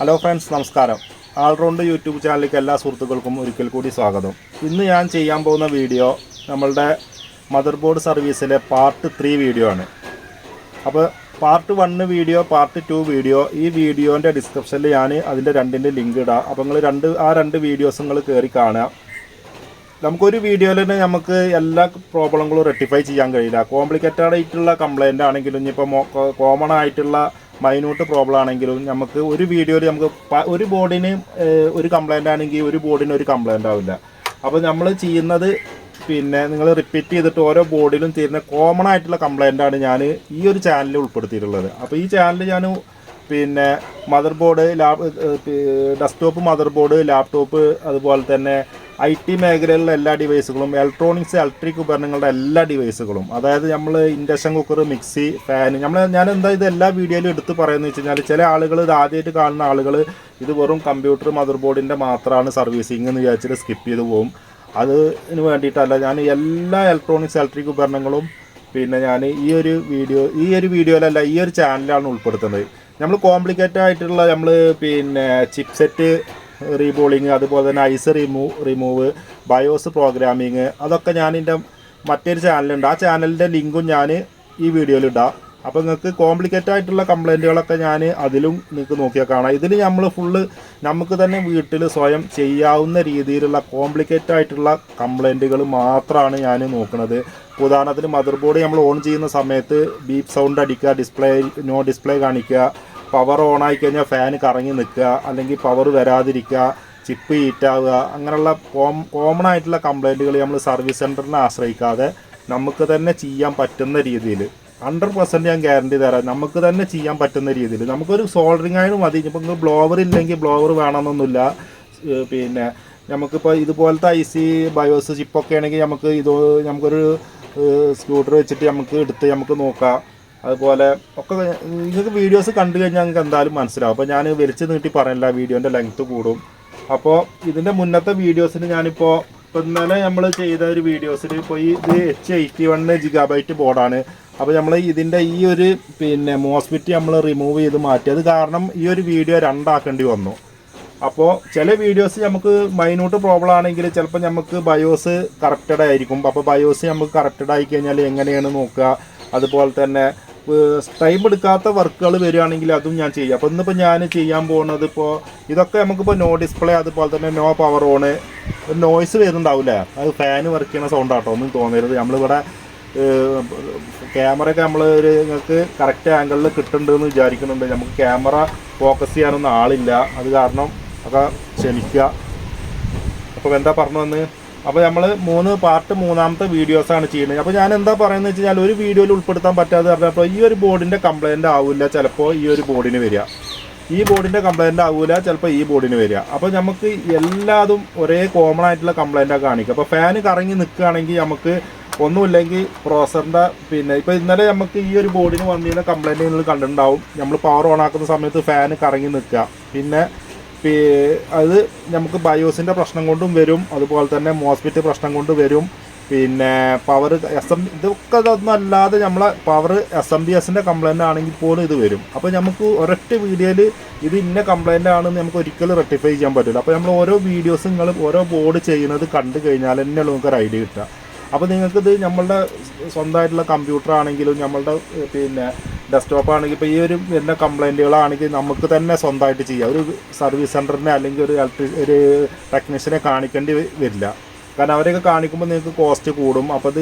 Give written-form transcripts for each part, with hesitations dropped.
Hello friends, നമസ്കാരം. All round YouTube ചാനലിലേക്ക് എല്ലാ സുഹൃത്തുക്കൾക്കും ഒരിക്കൽ കൂടി സ്വാഗതം. ഇന്ന് ഞാൻ ചെയ്യാൻ പോകുന്ന വീഡിയോ നമ്മളുടെ മദർ ബോർഡ് സർവീസിലെ പാർട്ട് 3 വീഡിയോ ആണ്. അപ്പോൾ പാർട്ട് 1 വീഡിയോ, പാർട്ട് 2 വീഡിയോ, ഈ വീഡിയോൻ്റെ ഡിസ്ക്രിപ്ഷനിൽ ഞാൻ അതിൻ്റെ രണ്ടിൻ്റെ ലിങ്ക് ഇടാം. അപ്പോൾ നിങ്ങൾ രണ്ട് വീഡിയോസ് നിങ്ങൾ കയറി കാണുക. നമുക്കൊരു വീഡിയോയിൽ തന്നെ നമുക്ക് എല്ലാ പ്രോബ്ലങ്ങളും റെക്ടിഫൈ ചെയ്യാൻ കഴിയില്ല. കോംപ്ലിക്കേറ്റഡ് ആയിട്ടുള്ള കംപ്ലയിൻ്റ് ആണെങ്കിലും ഇനിയിപ്പോൾ കോമൺ ആയിട്ടുള്ള മൈന്യൂട്ട് പ്രോബ്ലം ആണെങ്കിലും നമുക്ക് ഒരു വീഡിയോയിൽ നമുക്ക് ഒരു ബോർഡിന് ഒരു കംപ്ലയിൻ്റ് ആണെങ്കിൽ ഒരു ബോർഡിന് ഒരു കംപ്ലയിൻ്റ് ആവില്ല. അപ്പോൾ നമ്മൾ ചെയ്യുന്നത് നിങ്ങൾ റിപ്പീറ്റ് ചെയ്തിട്ട് ഓരോ ബോർഡിലും തീരുന്ന കോമൺ ആയിട്ടുള്ള കംപ്ലയിൻ്റാണ് ഞാൻ ഈ ഒരു ചാനലിൽ ഉൾപ്പെടുത്തിയിട്ടുള്ളത്. അപ്പോൾ ഈ ചാനൽ ഞാൻ mother board, desktop mother board, laptop, അതുപോലെ തന്നെ IT മേഖലയിലുള്ള എല്ലാ ഡിവൈസുകളും, ഇലക്ട്രോണിക്സ്, ഇലക്ട്രിക് ഉപകരണങ്ങളുടെ എല്ലാ ഡിവൈസുകളും, അതായത് നമ്മൾ ഇൻഡക്ഷൻ കുക്കർ, മിക്സി, ഫാൻ, ഞാൻ എന്താ ഇത് എല്ലാ വീഡിയോയിലും എടുത്ത് പറയുന്നത് വെച്ച് കഴിഞ്ഞാൽ ചില ആളുകൾ ഇത് ആദ്യമായിട്ട് കാണുന്ന ആളുകൾ ഇത് വെറും കമ്പ്യൂട്ടർ മദർ ബോർഡിൻ്റെ മാത്രമാണ് സർവീസിങ് എന്ന് വിചാരിച്ചിട്ട് സ്കിപ്പ് ചെയ്ത് പോകും. അതിന് വേണ്ടിയിട്ടല്ല ഞാൻ എല്ലാ ഇലക്ട്രോണിക്സ്, ഇലക്ട്രിക് ഉപകരണങ്ങളും ഞാൻ ഈ ഒരു വീഡിയോയിലല്ല ഈ ഒരു ചാനലാണ് ഉൾപ്പെടുത്തുന്നത്. നമ്മൾ കോംപ്ലിക്കേറ്റഡ് ആയിട്ടുള്ള ചിപ്പ് സെറ്റ് റീബോളിങ്, അതുപോലെ തന്നെ ഐസ് റിമൂവ്, ബയോസ് പ്രോഗ്രാമിങ്, അതൊക്കെ ഞാനിൻ്റെ മറ്റൊരു ചാനലുണ്ട്. ആ ചാനലിൻ്റെ ലിങ്കും ഞാൻ ഈ വീഡിയോയിൽ ഇടാം. അപ്പോൾ നിങ്ങൾക്ക് കോംപ്ലിക്കേറ്റഡ് ആയിട്ടുള്ള കംപ്ലയിൻറ്റുകളൊക്കെ ഞാൻ അതിലും നിങ്ങൾക്ക് നോക്കിയാൽ കാണാം. ഇതിൽ നമ്മൾ നമുക്ക് തന്നെ വീട്ടിൽ സ്വയം ചെയ്യാവുന്ന രീതിയിലുള്ള കോംപ്ലിക്കേറ്റഡ് ആയിട്ടുള്ള കംപ്ലയിൻറ്റുകൾ മാത്രമാണ് ഞാൻ നോക്കുന്നത്. ഉദാഹരണത്തിന് മദർ ബോർഡ് നമ്മൾ ഓൺ ചെയ്യുന്ന സമയത്ത് ബീപ്പ് സൗണ്ട് അടിക്കുക, നോ ഡിസ്പ്ലേ കാണിക്കുക, പവർ ഓൺ ആയി കഴിഞ്ഞാൽ ഫാൻ കറങ്ങി നിൽക്കുക, അല്ലെങ്കിൽ പവർ വരാതിരിക്കുക, ചിപ്പ് ഹീറ്റാവുക, അങ്ങനെയുള്ള കോമൺ ആയിട്ടുള്ള കംപ്ലയിൻറ്റുകൾ നമ്മൾ സർവീസ് സെൻറ്ററിനെ ആശ്രയിക്കാതെ നമുക്ക് തന്നെ ചെയ്യാൻ പറ്റുന്ന രീതിയിൽ 100% ഞാൻ ഗ്യാരണ്ടി തരാം. നമുക്ക് തന്നെ ചെയ്യാൻ പറ്റുന്ന രീതിയിൽ നമുക്കൊരു സോൾഡറിങ് ആയാലും മതി. ഇപ്പോൾ നിങ്ങൾ ബ്ലോവർ ഇല്ലെങ്കിൽ ബ്ലോവർ വേണമെന്നൊന്നുമില്ല. നമുക്കിപ്പോൾ ഇതുപോലത്തെ IC ബയോസ് ചിപ്പൊക്കെ ആണെങ്കിൽ നമുക്കൊരു സ്ക്രൂഡ്രൈവർ വെച്ചിട്ട് നമുക്ക് നോക്കാം. അതുപോലെ ഒക്കെ നിങ്ങൾക്ക് വീഡിയോസ് കണ്ടു കഴിഞ്ഞാൽ നിങ്ങൾക്ക് എന്തായാലും മനസ്സിലാവും. അപ്പോൾ ഞാൻ വലിച്ചു നീട്ടി പറയില്ല, വീഡിയോൻ്റെ ലെങ്ത്ത് കൂടും. അപ്പോൾ ഇതിൻ്റെ മുന്നത്തെ വീഡിയോസിന് ഞാനിപ്പോൾ ഇന്നലെ നമ്മൾ ചെയ്ത ഒരു വീഡിയോസിൽ ഇപ്പോൾ ഇത് H81 GB ബോർഡാണ്. അപ്പോൾ നമ്മൾ ഇതിൻ്റെ ഈ ഒരു മോസ്ഫെറ്റ് നമ്മൾ റിമൂവ് ചെയ്ത് മാറ്റി. അത് കാരണം ഈ ഒരു വീഡിയോ രണ്ടാക്കേണ്ടി വന്നു. അപ്പോൾ ചില വീഡിയോസ് നമുക്ക് മൈന്യൂട്ട് പ്രോബ്ലം ആണെങ്കിൽ ചിലപ്പോൾ നമുക്ക് ബയോസ് കറക്റ്റഡ് ആയിരിക്കും. അപ്പോൾ ബയോസ് നമുക്ക് കറക്റ്റഡ് ആയി കഴിഞ്ഞാൽ എങ്ങനെയാണ് നോക്കുക. അതുപോലെ തന്നെ ടൈം എടുക്കാത്ത വർക്കുകൾ വരികയാണെങ്കിൽ അതും ഞാൻ ചെയ്യാം. അപ്പോൾ ഇന്നിപ്പോൾ ഞാൻ ചെയ്യാൻ പോകുന്നത് ഇതൊക്കെ നമുക്കിപ്പോൾ നോ ഡിസ്പ്ലേ, അതുപോലെ തന്നെ നോ പവർ ഓണ്, നോയ്സ് വരുന്നുണ്ടാവില്ലേ, അത് ഫാന് വർക്ക് ചെയ്യുന്ന സൗണ്ടാട്ടോ, ഒന്നും തോന്നരുത്. നമ്മളിവിടെ ക്യാമറയൊക്കെ നിങ്ങൾക്ക് കറക്റ്റ് ആംഗിളിൽ കിട്ടുന്നുണ്ടെന്ന് വിചാരിക്കുന്നുണ്ട്. നമുക്ക് ക്യാമറ ഫോക്കസ് ചെയ്യാനൊന്നും ആളില്ല, അത് കാരണം ഒക്കെ ക്ഷമിക്കുക. അപ്പോൾ എന്താ പറഞ്ഞു വന്ന്, അപ്പോൾ നമ്മൾ മൂന്നാമത്തെ വീഡിയോസാണ് ചെയ്യുന്നത്. അപ്പോൾ ഞാൻ എന്താ പറയുന്നത് വെച്ച് കഴിഞ്ഞാൽ ഒരു വീഡിയോയിൽ ഉൾപ്പെടുത്താൻ പറ്റാതെ പറഞ്ഞപ്പോൾ ഈ ഒരു ബോർഡിൻ്റെ കംപ്ലയിൻ്റ് ആവില്ല ചിലപ്പോൾ ഈ ഒരു ബോർഡിന് വരിക, ഈ ബോർഡിൻ്റെ കംപ്ലയിൻ്റ് ആവില്ല ചിലപ്പോൾ ഈ ബോർഡിന് വരിക. അപ്പോൾ നമുക്ക് എല്ലാതും ഒരേ കോമൺ ആയിട്ടുള്ള കംപ്ലയിൻ്റാണ് കാണിക്കുക. അപ്പോൾ ഫാന് കറങ്ങി നിൽക്കുകയാണെങ്കിൽ നമുക്ക് ഒന്നുമില്ലെങ്കിൽ പ്രോസറിൻ്റെ ഇപ്പോൾ ഇന്നലെ നമുക്ക് ഈ ഒരു ബോർഡിന് വന്നിരുന്ന കംപ്ലയിൻറ്റ് നിങ്ങൾ കണ്ടിട്ടുണ്ടാവും. നമ്മൾ പവർ ഓൺ ആക്കുന്ന സമയത്ത് ഫാന് കറങ്ങി നിൽക്കുക, അത് നമുക്ക് ബയോസിൻ്റെ പ്രശ്നം കൊണ്ടും വരും, അതുപോലെ തന്നെ മോസ്ഫെറ്റ് പ്രശ്നം കൊണ്ട് വരും, പവർ ഇതൊക്കെ അതൊന്നും അല്ലാതെ നമ്മളെ പവർ SMPSൻ്റെ കംപ്ലയിൻ്റ് ആണെങ്കിൽ പോലും ഇത് വരും. അപ്പോൾ നമുക്ക് ഒരൊറ്റ വീഡിയോയിൽ ഇത് ഇന്ന കംപ്ലയിൻ്റ് ആണെന്ന് നമുക്ക് ഒരിക്കലും റെക്ടിഫൈ ചെയ്യാൻ പറ്റില്ല. അപ്പോൾ നമ്മൾ ഓരോ വീഡിയോസ് നിങ്ങൾ ഓരോ ബോർഡ് ചെയ്യുന്നത് കണ്ടു കഴിഞ്ഞാൽ തന്നെയാണ് നമുക്കൊരു ഐഡിയ കിട്ടുക. അപ്പോൾ നിങ്ങൾക്കിത് നമ്മളുടെ സ്വന്തമായിട്ടുള്ള കമ്പ്യൂട്ടർ ആണെങ്കിലും നമ്മളുടെ ഡെസ്ക്ടോപ്പ് ആണെങ്കിൽ ഇപ്പോൾ ഈ ഒരു വരുന്ന കംപ്ലയിൻറ്റുകളാണെങ്കിൽ നമുക്ക് തന്നെ സ്വന്തമായിട്ട് ചെയ്യാം. ഒരു സർവീസ് സെൻറ്ററിനെ അല്ലെങ്കിൽ ഒരു ടെക്നീഷ്യനെ കാണിക്കേണ്ടി വരില്ല. കാരണം അവരെയൊക്കെ കാണിക്കുമ്പോൾ നിങ്ങൾക്ക് കോസ്റ്റ് കൂടും. അപ്പോൾ ഇത്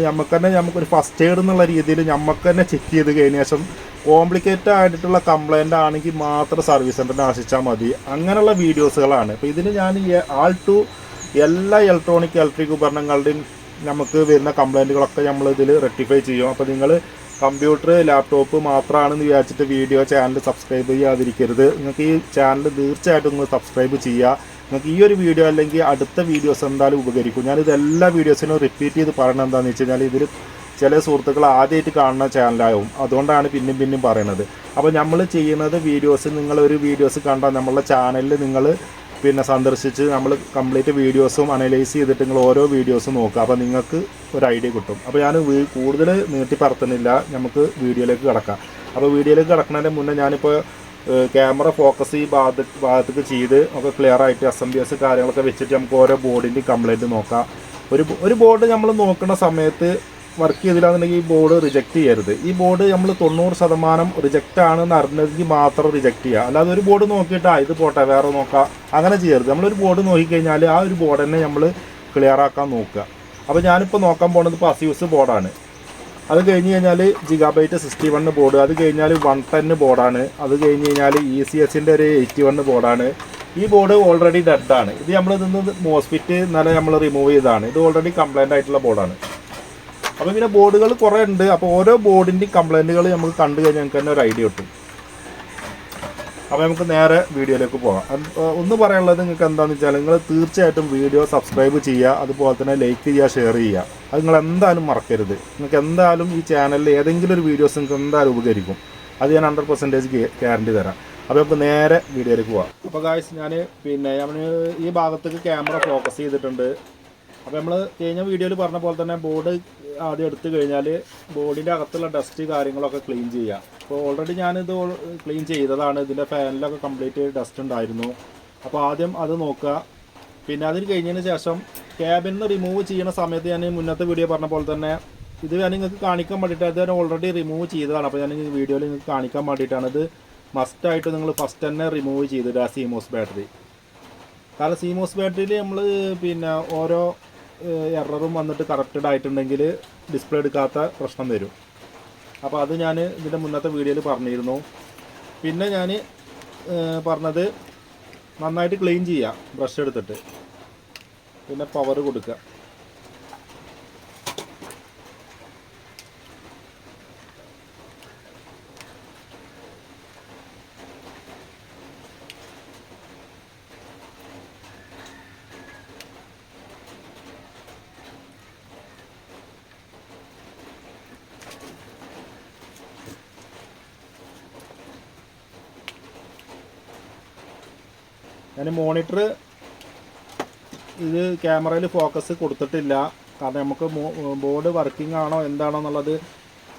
നമുക്കൊരു ഫസ്റ്റ് എയ്ഡ് എന്നുള്ള രീതിയിൽ നമുക്ക് തന്നെ ചെക്ക് ചെയ്ത് കഴിഞ്ഞ ശേഷം കോംപ്ലിക്കേറ്റഡ് ആയിട്ടുള്ള കംപ്ലയിൻ്റ് ആണെങ്കിൽ മാത്രം സർവീസ് സെൻറ്ററിനെ ആശ്രയിച്ചാൽ മതി. അങ്ങനെയുള്ള വീഡിയോസുകളാണ്. അപ്പോൾ ഇതിന് ഞാൻ എല്ലാ ഇലക്ട്രിക് ഉപകരണങ്ങളുടെയും നമുക്ക് വരുന്ന കംപ്ലയിൻറ്റുകളൊക്കെ നമ്മളിതിൽ റെക്ടിഫൈ ചെയ്യും. അപ്പോൾ നിങ്ങൾ കമ്പ്യൂട്ടർ, ലാപ്ടോപ്പ് മാത്രമാണെന്ന് വിചാരിച്ചിട്ട് ചാനൽ സബ്സ്ക്രൈബ് ചെയ്യാതിരിക്കരുത്. നിങ്ങൾക്ക് ഈ ചാനൽ തീർച്ചയായിട്ടും നിങ്ങൾ സബ്സ്ക്രൈബ് ചെയ്യുക. നിങ്ങൾക്ക് ഈ ഒരു വീഡിയോ അല്ലെങ്കിൽ അടുത്ത വീഡിയോസ് എന്തായാലും ഉപകരിക്കും. ഞാനിത് എല്ലാ വീഡിയോസിനും റിപ്പീറ്റ് ചെയ്ത് പറയണത് എന്താണെന്ന് വെച്ച് കഴിഞ്ഞാൽ ഇതിൽ ചില സുഹൃത്തുക്കൾ ആദ്യമായിട്ട് കാണുന്ന ചാനലാവും, അതുകൊണ്ടാണ് പിന്നെയും പറയണത്. അപ്പോൾ നമ്മൾ ചെയ്യുന്നത് നിങ്ങളൊരു വീഡിയോസ് കണ്ടാൽ നമ്മളുടെ ചാനലിൽ നിങ്ങൾ സന്ദർശിച്ച് നമ്മൾ കംപ്ലീറ്റ് വീഡിയോസും അനലൈസ് ചെയ്തിട്ട് നിങ്ങൾ ഓരോ വീഡിയോസും നോക്കുക. അപ്പോൾ നിങ്ങൾക്ക് ഒരു ഐഡിയ കിട്ടും. അപ്പോൾ ഞാൻ കൂടുതൽ നീട്ടി പറത്തുന്നില്ല, നമുക്ക് വീഡിയോയിലേക്ക് കിടക്കാം. അപ്പോൾ വീഡിയോയിലേക്ക് കിടക്കുന്നതിൻ്റെ മുന്നേ ഞാനിപ്പോൾ ക്യാമറ ഫോക്കസ് ഈ ഭാഗത്തേക്ക് ചെയ്ത് ഒക്കെ ക്ലിയർ ആയിട്ട് SMPS കാര്യങ്ങളൊക്കെ വെച്ചിട്ട് നമുക്ക് ഓരോ ബോർഡിൻ്റെ കംപ്ലൈൻറ്റ് നോക്കാം. ഒരു ബോർഡ് നമ്മൾ നോക്കുന്ന സമയത്ത് വർക്ക് ചെയ്തില്ലാന്നുണ്ടെങ്കിൽ ഈ ബോർഡ് റിജക്റ്റ് ചെയ്യരുത്. ഈ ബോർഡ് നമ്മൾ 90% റിജക്റ്റ് ആണെന്ന് അറിഞ്ഞെങ്കിൽ മാത്രം റിജക്റ്റ് ചെയ്യുക. അല്ലാതെ ഒരു ബോർഡ് നോക്കിയിട്ട് ഇത് പോട്ടെ വേറെ നോക്കാം അങ്ങനെ ചെയ്യരുത്. നമ്മളൊരു ബോർഡ് നോക്കിക്കഴിഞ്ഞാൽ ആ ഒരു ബോർഡ് തന്നെ നമ്മൾ ക്ലിയർ ആക്കാൻ നോക്കുക. അപ്പോൾ ഞാനിപ്പോൾ നോക്കാൻ പോകുന്നത് ഇപ്പോൾ അസ്യൂസ് ബോർഡാണ്. അത് കഴിഞ്ഞ് കഴിഞ്ഞാൽ ജിഗാബൈറ്റ് 61 ബോർഡ്, അത് കഴിഞ്ഞാൽ 110 ബോർഡാണ്, അത് കഴിഞ്ഞ് കഴിഞ്ഞാൽ ECSൻ്റെ ഒരു 81 ബോർഡാണ്. ഈ ബോർഡ് ഓൾറെഡി ഡെഡാണ്. ഇത് നമ്മൾ ഇതിന്ന് മോസ്ഫിറ്റ് ഇന്നലെ നമ്മൾ റിമൂവ് ചെയ്തതാണ്. ഇത് ഓൾറെഡി കംപ്ലൈൻ്റ് ആയിട്ടുള്ള ബോർഡാണ്. അപ്പോൾ ഇങ്ങനെ ബോർഡുകൾ കുറേ ഉണ്ട്. അപ്പോൾ ഓരോ ബോർഡിൻ്റെയും കംപ്ലൈൻറ്റുകൾ നമുക്ക് കണ്ടു കഴിഞ്ഞാൽ നമുക്ക് തന്നെ ഒരു ഐഡിയ കിട്ടും. അപ്പോൾ നമുക്ക് നേരെ വീഡിയോയിലേക്ക് പോകാം. ഒന്ന് പറയാനുള്ളത് നിങ്ങൾക്ക് എന്താണെന്ന് വെച്ചാൽ നിങ്ങൾ തീർച്ചയായിട്ടും വീഡിയോ സബ്സ്ക്രൈബ് ചെയ്യുക, അതുപോലെ തന്നെ ലൈക്ക് ചെയ്യുക, ഷെയർ ചെയ്യുക. അത് നിങ്ങൾ എന്തായാലും മറക്കരുത്. നിങ്ങൾക്ക് എന്തായാലും ഈ ചാനലിൽ ഏതെങ്കിലും ഒരു വീഡിയോസ് നിങ്ങൾക്ക് എന്തായാലും ഉപകരിക്കും. അത് ഞാൻ 100% ഗ്യാരണ്ടി തരാം. അപ്പോൾ നമുക്ക് നേരെ വീഡിയോയിലേക്ക് പോകാം. അപ്പോൾ ഗായ്സ് ഞാൻ ഈ ഭാഗത്തേക്ക് ക്യാമറ ഫോക്കസ് ചെയ്തിട്ടുണ്ട്. അപ്പോൾ നമ്മൾ കഴിഞ്ഞ വീഡിയോയിൽ പറഞ്ഞ പോലെ തന്നെ ബോർഡ് ആദ്യം എടുത്തു കഴിഞ്ഞാൽ ബോർഡിൻ്റെ അകത്തുള്ള ഡസ്റ്റ് കാര്യങ്ങളൊക്കെ ക്ലീൻ ചെയ്യുക. അപ്പോൾ ഓൾറെഡി ഞാനിത് ക്ലീൻ ചെയ്തതാണ്. ഇതിൻ്റെ ഫാനിലൊക്കെ കംപ്ലീറ്റ് ഡസ്റ്റ് ഉണ്ടായിരുന്നു. അപ്പോൾ ആദ്യം അത് നോക്കുക. പിന്നെ അതിന് കഴിഞ്ഞതിന് ശേഷം ക്യാബിൽ നിന്ന് റിമൂവ് ചെയ്യുന്ന സമയത്ത് ഞാൻ മുന്നത്തെ വീഡിയോ പറഞ്ഞ പോലെ തന്നെ ഇത് ഞാൻ നിങ്ങൾക്ക് കാണിക്കാൻ വേണ്ടിയിട്ട് അത് ഞാൻ ഓൾറെഡി റിമൂവ് ചെയ്തതാണ്. അപ്പോൾ ഞാൻ വീഡിയോയിൽ നിങ്ങൾക്ക് കാണിക്കാൻ വേണ്ടിയിട്ടാണ്. ഇത് മസ്റ്റായിട്ട് നിങ്ങൾ ഫസ്റ്റ് തന്നെ റിമൂവ് ചെയ്തിടുക CMOS ബാറ്ററി. കാരണം CMOS ബാറ്ററിയിൽ നമ്മൾ പിന്നെ ഓരോ എററും വന്നിട്ട് കറക്റ്റഡ് ആയിട്ടുണ്ടെങ്കിൽ ഡിസ്പ്ലേ എടുക്കാത്ത പ്രശ്നം വരും. അപ്പോൾ അത് ഞാൻ ഇതിൻ്റെ മുന്നത്തെ വീഡിയോയിൽ പറഞ്ഞിരുന്നു. പിന്നെ ഞാൻ പറഞ്ഞത് നന്നായിട്ട് ക്ലീൻ ചെയ്യുക ബ്രഷ് എടുത്തിട്ട്, പിന്നെ പവർ കൊടുക്കുക. ഞാൻ മോണിറ്റർ ഇത് ക്യാമറയിൽ ഫോക്കസ് കൊടുത്തിട്ടില്ല. കാരണം നമുക്ക് ബോർഡ് വർക്കിംഗ് ആണോ എന്താണോ എന്നുള്ളത്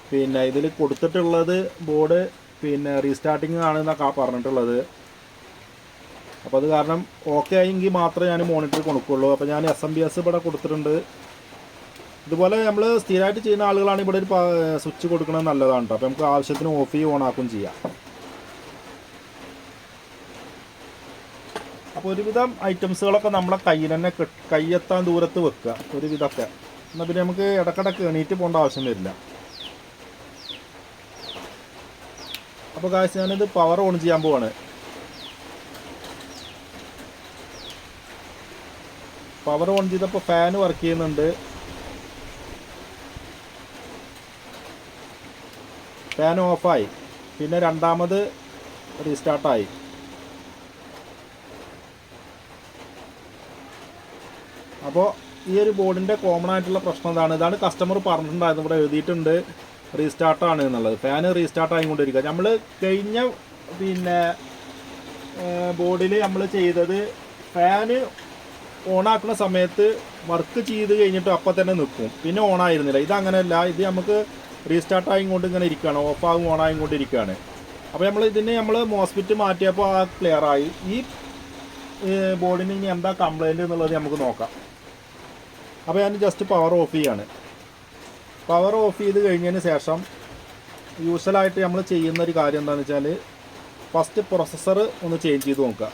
പിന്നെ ഇതിൽ കൊടുത്തിട്ടുള്ളത് ബോർഡ് പിന്നെ റീസ്റ്റാർട്ടിങ് ആണെന്നൊക്കെ പറഞ്ഞിട്ടുള്ളത്. അപ്പോൾ അത് കാരണം ഓക്കെ ആയെങ്കിൽ മാത്രമേ ഞാൻ മോണിറ്റർ കൊടുക്കുള്ളൂ. അപ്പോൾ ഞാൻ SMPS ഇവിടെ കൊടുത്തിട്ടുണ്ട്. ഇതുപോലെ നമ്മൾ സ്ഥിരമായിട്ട് ചെയ്യുന്ന ആളുകളാണ് ഇവിടെ ഒരു സ്വിച്ച് കൊടുക്കുന്നത് നല്ലതാണ് കേട്ടോ. അപ്പോൾ നമുക്ക് ആവശ്യത്തിന് ഓഫ് ചെയ്യും ഓൺ ആക്കും ചെയ്യാം. അപ്പോൾ ഒരുവിധം ഐറ്റംസുകളൊക്കെ നമ്മളെ കയ്യിൽ തന്നെ കയ്യെത്താൻ ദൂരത്ത് വെക്കുക ഒരുവിധമൊക്കെ. എന്നാൽ പിന്നെ നമുക്ക് ഇടക്കിടക്ക് എണീറ്റ് പോകേണ്ട ആവശ്യം വരില്ല. അപ്പോൾ കാശ് ഞാനിത് പവർ ഓൺ ചെയ്യാൻ പോവാണ്. പവർ ഓൺ ചെയ്തപ്പോൾ ഫാൻ വർക്ക് ചെയ്യുന്നുണ്ട്. ഫാൻ ഓഫായി. പിന്നെ രണ്ടാമത് റീസ്റ്റാർട്ടായി. അപ്പോൾ ഈ ഒരു ബോർഡിൻ്റെ കോമൺ ആയിട്ടുള്ള പ്രശ്നം ഇതാണ് കസ്റ്റമർ പറഞ്ഞിട്ടുണ്ടായിരുന്നു. ഇവിടെ എഴുതിയിട്ടുണ്ട് റീസ്റ്റാർട്ടാണ് എന്നുള്ളത്. ഫാന് റീസ്റ്റാർട്ട് ആയിക്കൊണ്ടിരിക്കുക. നമ്മൾ കഴിഞ്ഞ പിന്നെ ബോർഡിൽ നമ്മൾ ചെയ്തത് ഫാന് ഓണാക്കുന്ന സമയത്ത് വർക്ക് ചെയ്ത് കഴിഞ്ഞിട്ട് അപ്പം തന്നെ നിൽക്കും, പിന്നെ ഓണായിരുന്നില്ല. ഇതങ്ങനെയല്ല. ഇത് നമുക്ക് റീസ്റ്റാർട്ടായിക്കൊണ്ട് ഇങ്ങനെ ഇരിക്കുകയാണ്, ഓഫാകും ഓണായിക്കൊണ്ടിരിക്കുകയാണ്. അപ്പോൾ നമ്മൾ മോസ്ഫിറ്റ് മാറ്റിയപ്പോൾ ആ ക്ലിയറായി. ഈ ബോർഡിന് ഇനി എന്താ കംപ്ലൈൻറ്റ് എന്നുള്ളത് നമുക്ക് നോക്കാം. അപ്പോൾ ഞാൻ ജസ്റ്റ് പവർ ഓഫ് ചെയ്യാണ്. പവർ ഓഫ് ചെയ്ത് കഴിഞ്ഞതിന് ശേഷം യൂഷ്വലായിട്ട് നമ്മൾ ചെയ്യുന്ന ഒരു കാര്യം എന്താണെന്ന് വെച്ചാൽ ഫസ്റ്റ് പ്രൊസസ്സർ ഒന്ന് ചേഞ്ച് ചെയ്ത് നോക്കുക.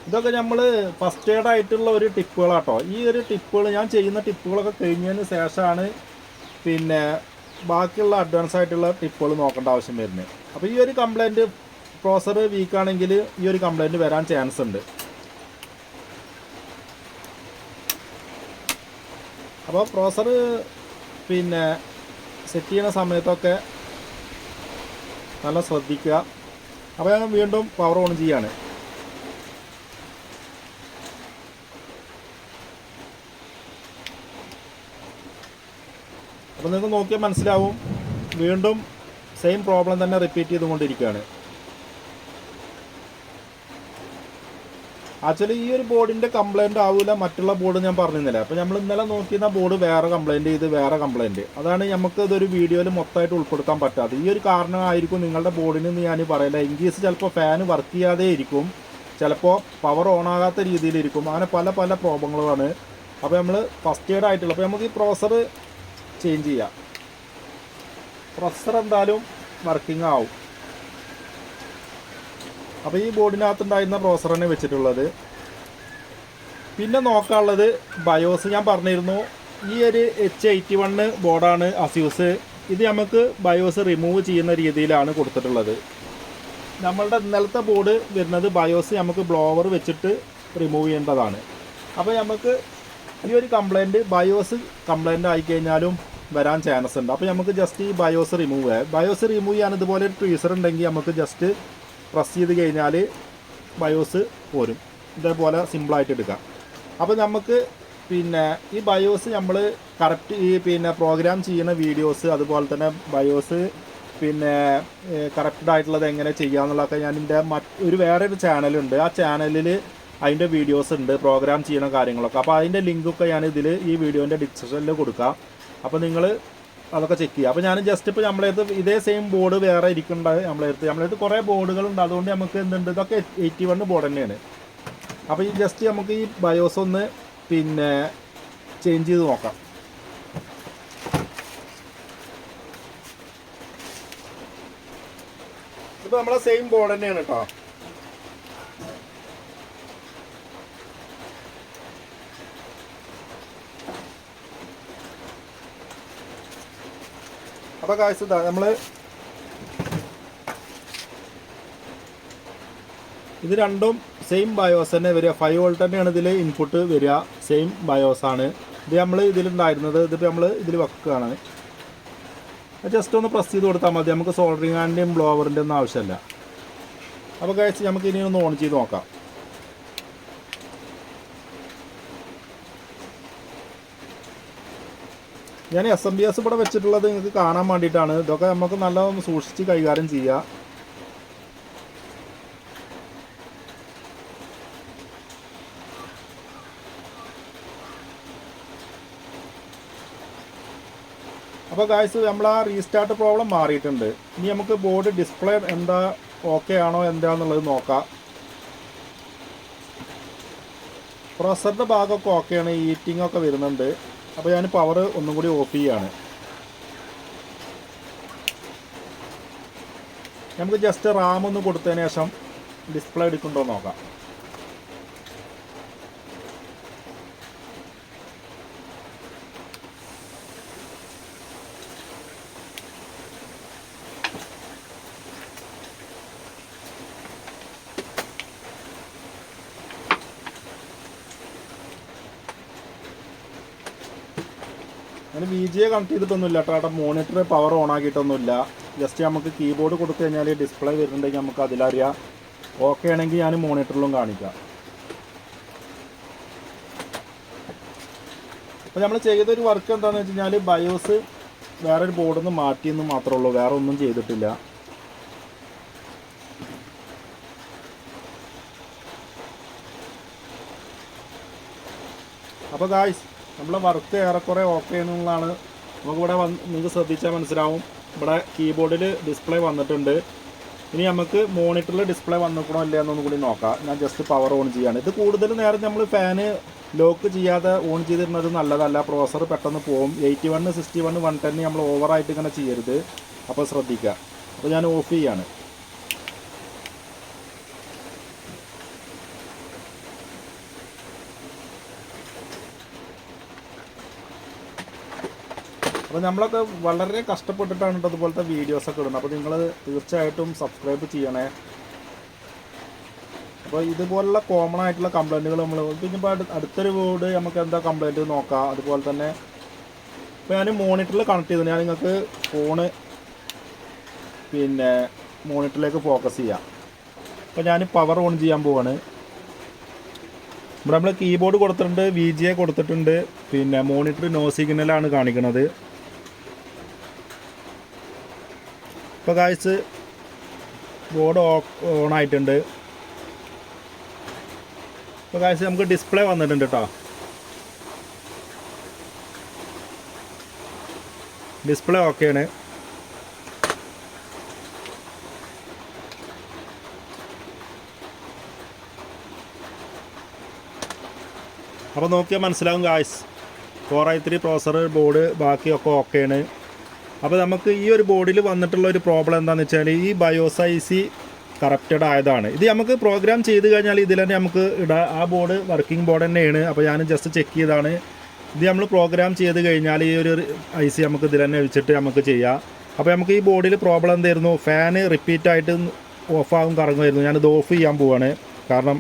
ഇതൊക്കെ നമ്മൾ ഫസ്റ്റ് എയ്ഡ് ആയിട്ടുള്ള ഒരു ടിപ്പുകളാട്ടോ. ഈ ഒരു ടിപ്പുകൾ ഞാൻ ചെയ്യുന്ന ടിപ്പുകളൊക്കെ കഴിഞ്ഞതിന് ശേഷമാണ് പിന്നെ ബാക്കിയുള്ള അഡ്വാൻസ് ആയിട്ടുള്ള ടിപ്പുകൾ നോക്കേണ്ട ആവശ്യം വരുന്നത്. അപ്പോൾ ഈ ഒരു കംപ്ലൈൻറ്റ് പ്രോസസ്സർ വീക്കാണെങ്കിൽ ഈ ഒരു കംപ്ലൈൻറ്റ് വരാൻ ചാൻസ് ഉണ്ട്. അപ്പോൾ പ്രോസസ്സർ പിന്നെ സെറ്റ് ചെയ്യുന്ന സമയത്തൊക്കെ നല്ല ശ്രദ്ധിക്കുക. അപ്പോൾ ഞാൻ വീണ്ടും പവർ ഓൺ ചെയ്യാണ്. അപ്പോൾ നിങ്ങൾക്ക് നോക്കിയാൽ മനസ്സിലാവും വീണ്ടും സെയിം പ്രോബ്ലം തന്നെ റിപ്പീറ്റ് ചെയ്തുകൊണ്ടിരിക്കുകയാണ്. ആക്ച്വലി ഈ ഒരു ബോർഡിൻ്റെ കംപ്ലയിൻ്റ് ആവില്ല മറ്റുള്ള ബോർഡ് ഞാൻ പറഞ്ഞിരുന്നില്ല. അപ്പോൾ നമ്മൾ ഇന്നലെ നോക്കിയിരുന്ന ബോർഡ് വേറെ കംപ്ലയിൻറ്റ്, ഇത് വേറെ കംപ്ലയിൻറ്റ്. അതാണ് നമുക്ക് ഇതൊരു വീഡിയോയിൽ മൊത്തമായിട്ട് ഉൾപ്പെടുത്താൻ പറ്റാത്തത്. ഈ ഒരു കാരണമായിരിക്കും നിങ്ങളുടെ ബോർഡിന് എന്ന് ഞാൻ പറയില്ല. ഇൻകേസ് ചിലപ്പോൾ ഫാൻ വർക്ക് ചെയ്യാതെ ഇരിക്കും, ചിലപ്പോൾ പവർ ഓൺ ആകാത്ത രീതിയിലിരിക്കും, അങ്ങനെ പല പല പ്രോബ്ലങ്ങളുമാണ്. അപ്പോൾ നമ്മൾ ഫസ്റ്റ് എയ്ഡ് ആയിട്ടുള്ള, അപ്പോൾ നമുക്ക് ഈ പ്രോസസ്സർ ചേഞ്ച് ചെയ്യാം. പ്രോസസ്സർ എന്തായാലും വർക്കിംഗ് ആവും. അപ്പോൾ ഈ ബോർഡിനകത്തുണ്ടായിരുന്ന പ്രോസസ്സറിനെ വെച്ചിട്ടുള്ളത്. പിന്നെ നോക്കാനുള്ളത് ബയോസ്. ഞാൻ പറഞ്ഞിരുന്നു ഈ ഒരു H81 ബോർഡാണ് അസ്യൂസ്. ഇത് നമുക്ക് ബയോസ് റിമൂവ് ചെയ്യുന്ന രീതിയിലാണ് കൊടുത്തിട്ടുള്ളത്. നമ്മളുടെ ഇന്നലത്തെ ബോർഡ് വരുന്നത് ബയോസ് നമുക്ക് ബ്ലോവർ വെച്ചിട്ട് റിമൂവ് ചെയ്യേണ്ടതാണ്. അപ്പോൾ നമുക്ക് ഈ ഒരു കംപ്ലയിൻറ്റ് ബയോസ് കംപ്ലയിൻ്റ് ആയിക്കഴിഞ്ഞാലും വരാൻ ചാൻസ് ഉണ്ട്. അപ്പോൾ നമുക്ക് ജസ്റ്റ് ഈ ബയോസ് റിമൂവ് ചെയ്യാം. ബയോസ് റിമൂവ് ചെയ്യാൻ ഇതുപോലെ ഒരു ട്രീസർ ഉണ്ടെങ്കിൽ നമുക്ക് ജസ്റ്റ് പ്രസ് ചെയ്ത് കഴിഞ്ഞാൽ ബയോസ് പോരും. ഇതേപോലെ സിമ്പിളായിട്ട് എടുക്കാം. അപ്പോൾ നമുക്ക് പിന്നെ ഈ ബയോസ് നമ്മൾ കറക്റ്റ് ഈ പിന്നെ പ്രോഗ്രാം ചെയ്യുന്ന വീഡിയോസ്, അതുപോലെ തന്നെ ബയോസ് പിന്നെ കറക്റ്റഡ് ആയിട്ടുള്ളത് എങ്ങനെ ചെയ്യാമെന്നുള്ളതൊക്കെ ഞാൻ എൻ്റെ ഒരു വേറൊരു ചാനലുണ്ട്. ആ ചാനലിൽ അതിൻ്റെ വീഡിയോസ് ഉണ്ട്, പ്രോഗ്രാം ചെയ്യുന്ന കാര്യങ്ങളൊക്കെ. അപ്പോൾ അതിൻ്റെ ലിങ്കൊക്കെ ഞാൻ ഈ വീഡിയോൻ്റെ ഡിസ്ക്രിപ്ഷനിൽ കൊടുക്കാം. അപ്പോൾ നിങ്ങൾ അതൊക്കെ ചെക്ക് ചെയ്യുക. അപ്പോൾ ഞാൻ ജസ്റ്റ് ഇപ്പോൾ നമ്മളടുത്ത് ഇതേ സെയിം ബോർഡ് വേറെ ഇരിക്കുന്നുണ്ട്. നമ്മളടുത്ത് കുറേ ബോർഡുകളുണ്ട്. അതുകൊണ്ട് നമുക്ക് എന്തുണ്ട്, ഇതൊക്കെ 81 ബോർഡ് തന്നെയാണ്. അപ്പോൾ ഈ ജസ്റ്റ് നമുക്ക് ഈ ബയോസ് ഒന്ന് പിന്നെ ചേഞ്ച് ചെയ്ത് നോക്കാം. ഇപ്പോൾ നമ്മളെ സെയിം ബോർഡ് തന്നെയാണ് കേട്ടോ. അപ്പോൾ കാഴ്ച നമ്മൾ ഇത് രണ്ടും സെയിം ബയോസ് തന്നെ വരിക. 5 വോൾട്ട് തന്നെയാണ് ഇതിൽ ഇൻപുട്ട് വരിക. സെയിം ബയോസാണ് ഇത്. നമ്മൾ ഇതിലുണ്ടായിരുന്നത് ഇതിപ്പോൾ നമ്മൾ ഇതിൽ വെക്കുകയാണ്. ജസ്റ്റ് ഒന്ന് പ്രസ് ചെയ്ത് കൊടുത്താൽ മതി. നമുക്ക് സോൾഡറിങ് ആൻഡും ബ്ലോവറിൻ്റെ ഒന്നും ആവശ്യമില്ല. അപ്പോൾ കാഴ്ച നമുക്ക് ഇനി ഒന്ന് ഓൺ ചെയ്ത് നോക്കാം. ഞാൻ SMBS ഇവിടെ വെച്ചിട്ടുള്ളത് നിങ്ങൾക്ക് കാണാൻ വേണ്ടിയിട്ടാണ്. ഇതൊക്കെ നമുക്ക് നല്ലോണം സൂക്ഷിച്ച് കൈകാര്യം ചെയ്യുക. അപ്പോൾ ഗായ്സ് നമ്മൾ ആ റീസ്റ്റാർട്ട് പ്രോബ്ലം മാറിയിട്ടുണ്ട്. ഇനി നമുക്ക് ബോർഡ് ഡിസ്പ്ലേ എന്താ ഓക്കെ ആണോ എന്താണെന്നുള്ളത് നോക്കാം. പ്രൊസസറിൻ്റെ ഭാഗമൊക്കെ ഓക്കെയാണ്, ഹീറ്റിംഗ് ഒക്കെ വരുന്നുണ്ട്. അപ്പോൾ ഞാൻ പവർ ഒന്നും കൂടി ഓഫ് ചെയ്യാണ്. നമുക്ക് ജസ്റ്റ് റാം ഒന്ന് കൊടുത്തതിന് ശേഷം ഡിസ്പ്ലേ എടുക്കുന്നുണ്ടോ നോക്കാം. അതിന് VGA കണക്ട് ചെയ്തിട്ടൊന്നുമില്ല കേട്ടോ. അവിടെ മോണിറ്റർ പവർ ഓൺ ആക്കിയിട്ടൊന്നുമില്ല. ജസ്റ്റ് നമുക്ക് കീബോർഡ് കൊടുത്തു കഴിഞ്ഞാൽ ഡിസ്പ്ലേ വരുന്നുണ്ടെങ്കിൽ നമുക്ക് അതിലറിയാം. ഓക്കെ ആണെങ്കിൽ ഞാൻ മോണിറ്ററിലും കാണിക്കാം. അപ്പോൾ നമ്മൾ ചെയ്തൊരു വർക്ക് എന്താണെന്ന് വെച്ച് കഴിഞ്ഞാൽ ബയോസ് വേറൊരു ബോർഡിൽ നിന്ന് മാറ്റിയെന്ന് മാത്രമേ ഉള്ളൂ, വേറെ ഒന്നും ചെയ്തിട്ടില്ല. അപ്പോൾ ഗായ്സ് നമ്മളെ വർക്ക് ഏറെക്കുറെ ഓക്കെ എന്നുള്ളതാണ്. നമുക്കിവിടെ നിങ്ങൾക്ക് ശ്രദ്ധിച്ചാൽ മനസ്സിലാവും. ഇവിടെ കീബോർഡിൽ ഡിസ്പ്ലേ വന്നിട്ടുണ്ട്. ഇനി നമുക്ക് മോണിറ്ററിൽ ഡിസ്പ്ലേ വന്നിക്കണോ ഇല്ല എന്നൊന്നും കൂടി നോക്കാം. ഞാൻ ജസ്റ്റ് പവർ ഓൺ ചെയ്യാണ്. ഇത് കൂടുതൽ നേരം നമ്മൾ ഫാന് ലോക്ക് ചെയ്യാതെ ഓൺ ചെയ്തിരുന്നത് നല്ലതല്ല. പ്രോസസ്സർ പെട്ടെന്ന് പോകും. 81, 61, 110 നമ്മൾ ഓവറായിട്ട് ഇങ്ങനെ ചെയ്യരുത്. അപ്പോൾ ശ്രദ്ധിക്കുക. അപ്പോൾ ഞാൻ ഓഫ് ചെയ്യാണ്. അപ്പോൾ നമ്മളൊക്കെ വളരെ കഷ്ടപ്പെട്ടിട്ടാണ് അതുപോലത്തെ വീഡിയോസൊക്കെ ഇടുന്നത്. അപ്പോൾ നിങ്ങൾ തീർച്ചയായിട്ടും സബ്സ്ക്രൈബ് ചെയ്യണേ. അപ്പോൾ ഇതുപോലുള്ള കോമൺ ആയിട്ടുള്ള കംപ്ലയിൻറ്റുകൾ നമ്മൾ പിന്നെ ഇപ്പോൾ അടുത്തൊരു ബോർഡ് നമുക്ക് എന്താ കംപ്ലയിൻറ്റ് നോക്കാം. അതുപോലെ തന്നെ ഇപ്പോൾ ഞാൻ മോണിറ്ററിൽ കണക്ട് ചെയ്തു. ഞാൻ നിങ്ങൾക്ക് ഫോണ് പിന്നെ മോണിറ്ററിലേക്ക് ഫോക്കസ് ചെയ്യാം. അപ്പോൾ ഞാൻ പവർ ഓൺ ചെയ്യാൻ പോവാണ്. ഇവിടെ നമ്മൾ കീബോർഡ് കൊടുത്തിട്ടുണ്ട്, VGA കൊടുത്തിട്ടുണ്ട്. പിന്നെ മോണിറ്റർ നോ സിഗ്നലാണ് കാണിക്കുന്നത്. ഇപ്പോൾ ഗായ്സ് ബോർഡ് ഓൺ ആയിട്ടുണ്ട്. അപ്പോൾ ഗായ്സ് നമുക്ക് ഡിസ്പ്ലേ വന്നിട്ടുണ്ട് കേട്ടോ. ഡിസ്പ്ലേ ഓക്കെയാണ്. അപ്പോൾ നോക്കിയാൽ മനസ്സിലാവും ഗായ്സ്, 4i3 പ്രോസസ്സർ, ബോർഡ് ബാക്കിയൊക്കെ ഓക്കെയാണ്. അപ്പോൾ നമുക്ക് ഈ ഒരു ബോർഡിൽ വന്നിട്ടുള്ള ഒരു പ്രോബ്ലം എന്താണെന്ന് വെച്ചാൽ ഈ ബയോസ് IC കറപ്റ്റഡ് ആയതാണ്. ഇത് നമുക്ക് പ്രോഗ്രാം ചെയ്ത് കഴിഞ്ഞാൽ ഇതിൽ തന്നെ നമുക്ക് ഇടാം. ആ ബോർഡ് വർക്കിംഗ് ബോർഡ് തന്നെയാണ്. അപ്പോൾ ഞാൻ ജസ്റ്റ് ചെക്ക് ചെയ്താണ്. ഇത് നമ്മൾ പ്രോഗ്രാം ചെയ്ത് കഴിഞ്ഞാൽ ഈ ഒരു IC നമുക്ക് ഇതിൽ തന്നെ വെച്ചിട്ട് നമുക്ക് ചെയ്യാം. അപ്പോൾ നമുക്ക് ഈ ബോർഡിൽ പ്രോബ്ലം എന്തായിരുന്നു, ഫാന് റിപ്പീറ്റായിട്ട് ഓഫാകും കറങ്ങുമായിരുന്നു. ഞാനിത് ഓഫ് ചെയ്യാൻ പോവാണ്, കാരണം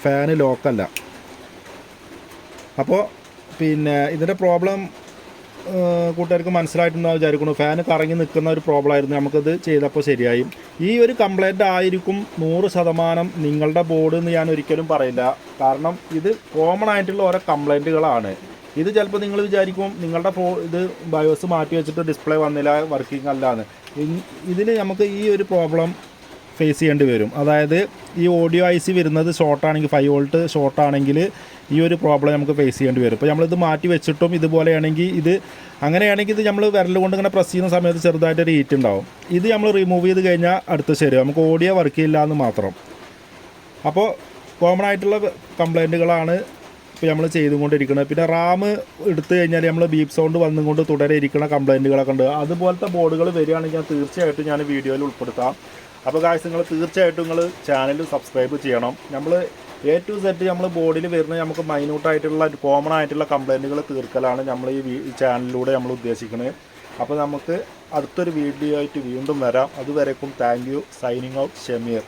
ഫാന് ലോക്കല്ല. അപ്പോൾ പിന്നെ ഇതിൻ്റെ പ്രോബ്ലം കൂട്ടുകാർക്ക് മനസ്സിലായിട്ടുണ്ടാവും വിചാരിക്കുന്നു. ഫാന് കറങ്ങി നിൽക്കുന്ന ഒരു പ്രോബ്ലം ആയിരുന്നു. നമുക്കത് ചെയ്തപ്പോൾ ശരിയായി. ഈ ഒരു കംപ്ലൈൻറ്റ് ആയിരിക്കും 100% നിങ്ങളുടെ ബോർഡ് എന്ന് ഞാൻ ഒരിക്കലും പറയില്ല. കാരണം ഇത് കോമൺ ആയിട്ടുള്ള ഓരോ കംപ്ലൈൻറ്റുകളാണ്. ഇത് ചിലപ്പോൾ നിങ്ങൾ വിചാരിക്കും നിങ്ങളുടെ ഇത് ബയോസ് മാറ്റി വെച്ചിട്ട് ഡിസ്പ്ലേ വന്നില്ല, വർക്കിംഗ് അല്ലാന്ന്. ഇതിൽ നമുക്ക് ഈ ഒരു പ്രോബ്ലം ഫേസ് ചെയ്യേണ്ടി വരും. അതായത് ഈ ഓഡിയോ IC വരുന്നത് ഷോർട്ടാണെങ്കിൽ 5 വോൾട്ട് ഷോർട്ടാണെങ്കിൽ ഈ ഒരു പ്രോബ്ലം നമുക്ക് ഫേസ് ചെയ്യേണ്ടി വരും. ഇപ്പോൾ നമ്മളിത് മാറ്റി വെച്ചിട്ടും ഇതുപോലെയാണെങ്കിൽ അങ്ങനെയാണെങ്കിൽ ഇത് നമ്മൾ വിരൽ കൊണ്ട് ഇങ്ങനെ പ്രസ് ചെയ്യുന്ന സമയത്ത് ചെറുതായിട്ടൊരു ഹീറ്റ് ഉണ്ടാവും. ഇത് നമ്മൾ റിമൂവ് ചെയ്ത് കഴിഞ്ഞാൽ അടുത്ത് ശരിയാവും. നമുക്ക് ഓഡിയോ വർക്ക് ചെയ്യില്ല എന്ന് മാത്രം. അപ്പോൾ കോമൺ ആയിട്ടുള്ള കംപ്ലൈൻറ്റുകളാണ് ഇപ്പോൾ നമ്മൾ ചെയ്തുകൊണ്ടിരിക്കുന്നത്. പിന്നെ റാം എടുത്തു കഴിഞ്ഞാൽ നമ്മൾ ബീപ്പ് സൗണ്ട് വന്നുകൊണ്ട് തുടരെ ഇരിക്കുന്ന കംപ്ലൈൻറ്റുകളൊക്കെ ഉണ്ട്. അതുപോലത്തെ ബോർഡുകൾ വരികയാണെങ്കിൽ ഞാൻ തീർച്ചയായിട്ടും ഞാൻ വീഡിയോയിൽ ഉൾപ്പെടുത്താം. അപ്പോൾ ഗായ്സ് നിങ്ങൾ തീർച്ചയായിട്ടും നിങ്ങൾ ചാനൽ സബ്സ്ക്രൈബ് ചെയ്യണം. നമ്മൾ A to Z നമ്മൾ ബോർഡിൽ വരുന്ന നമുക്ക് മൈന്യൂട്ടായിട്ടുള്ള കോമൺ ആയിട്ടുള്ള കംപ്ലൈൻറ്റുകൾ തീർക്കലാണ് നമ്മൾ ഈ ചാനലിലൂടെ നമ്മൾ ഉദ്ദേശിക്കുന്നത്. അപ്പോൾ നമുക്ക് അടുത്തൊരു വീഡിയോ ആയിട്ട് വീണ്ടും വരാം. അതുവരേക്കും thank you. Signing out Shameer.